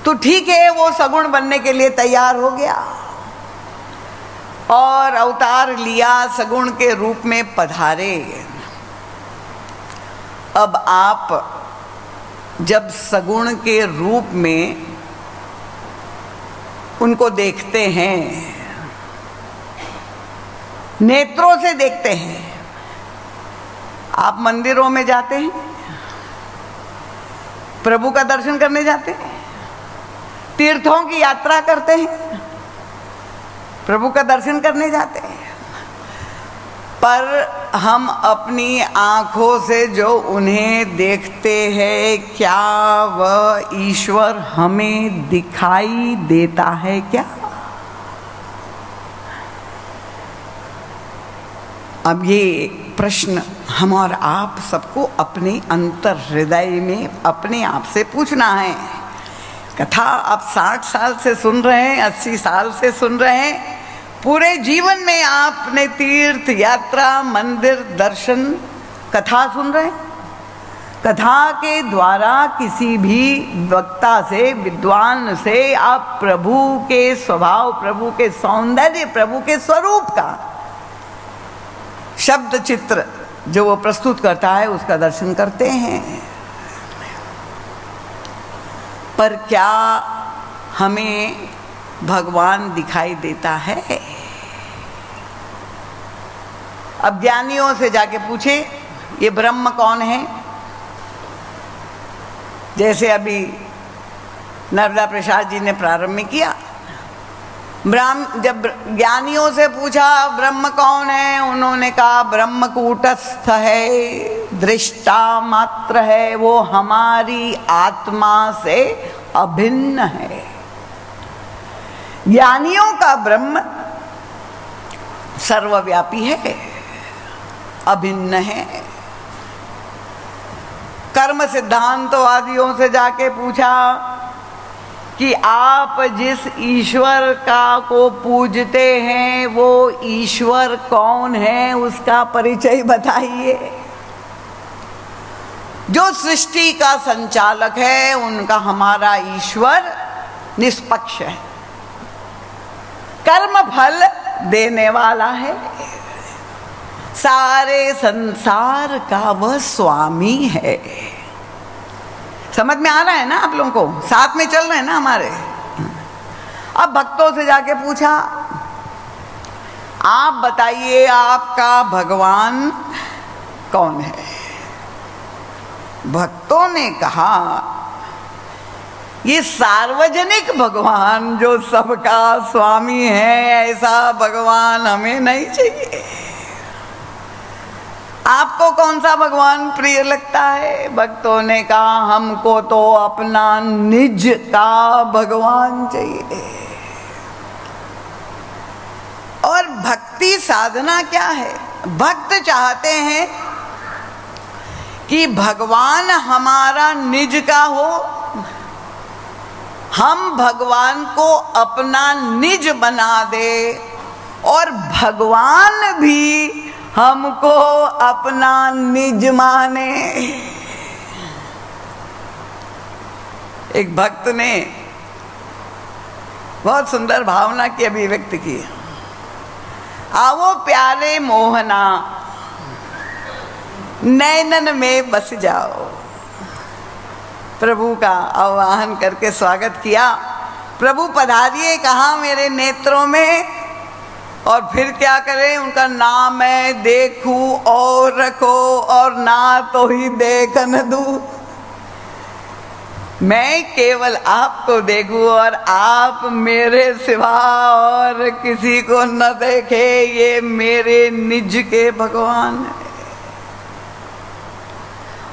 तो ठीक है, वो सगुण बनने के लिए तैयार हो गया और अवतार लिया, सगुण के रूप में पधारे। अब आप जब सगुण के रूप में उनको देखते हैं, नेत्रों से देखते हैं, आप मंदिरों में जाते हैं, प्रभु का दर्शन करने जाते हैं, तीर्थों की यात्रा करते हैं, प्रभु का दर्शन करने जाते हैं, पर हम अपनी आंखों से जो उन्हें देखते हैं, क्या वह ईश्वर हमें दिखाई देता है क्या? अब ये प्रश्न हम और आप सबको अपने अंतर हृदय में अपने आप से पूछना है। कथा आप 60 साल से सुन रहे हैं, 80 साल से सुन रहे हैं, पूरे जीवन में आपने तीर्थ यात्रा, मंदिर दर्शन, कथा सुन रहे हैं। कथा के द्वारा किसी भी वक्ता से, विद्वान से आप प्रभु के स्वभाव, प्रभु के सौंदर्य, प्रभु के स्वरूप का शब्द चित्र जो वो प्रस्तुत करता है उसका दर्शन करते हैं। पर क्या हमें भगवान दिखाई देता है? अब ज्ञानियों से जाके पूछे ये ब्रह्म कौन है? जैसे अभी नर्मदा प्रसाद जी ने प्रारंभ में किया, जब ज्ञानियों से पूछा ब्रह्म कौन है, उन्होंने कहा ब्रह्म कूटस्थ है, दृष्टा मात्र है, वो हमारी आत्मा से अभिन्न है। ज्ञानियों का ब्रह्म सर्वव्यापी है, अभिन्न है। कर्म सिद्धांतवादियों से जाके पूछा कि आप जिस ईश्वर का को पूजते हैं वो ईश्वर कौन है, उसका परिचय बताइए। जो सृष्टि का संचालक है उनका हमारा ईश्वर निष्पक्ष है, कर्म फल देने वाला है, सारे संसार का वह स्वामी है। समझ में आ रहा है ना आप लोगों को? साथ में चल रहे हैं ना हमारे? अब भक्तों से जाके पूछा आप बताइए आपका भगवान कौन है? भक्तों ने कहा ये सार्वजनिक भगवान जो सबका स्वामी है, ऐसा भगवान हमें नहीं चाहिए। आपको कौन सा भगवान प्रिय लगता है? भक्तों ने कहा हमको तो अपना निज का भगवान चाहिए। और भक्ति साधना क्या है? भक्त चाहते हैं कि भगवान हमारा निज का हो, हम भगवान को अपना निज बना दे और भगवान भी हमको अपना निज माने। एक भक्त ने बहुत सुंदर भावना की अभिव्यक्ति की, आवो प्यारे मोहना नैनन में बस जाओ। प्रभु का आह्वान करके स्वागत किया, प्रभु पधारिए कहाँ मेरे नेत्रों में। और फिर क्या करें? उनका नाम है देखूं और रखो और ना तो ही देखन दूं। मैं केवल आपको देखूं और आप मेरे सिवा और किसी को न देखे, ये मेरे निज के भगवान है।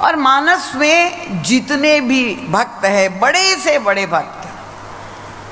और मानस में जितने भी भक्त हैं, बड़े से बड़े भक्त,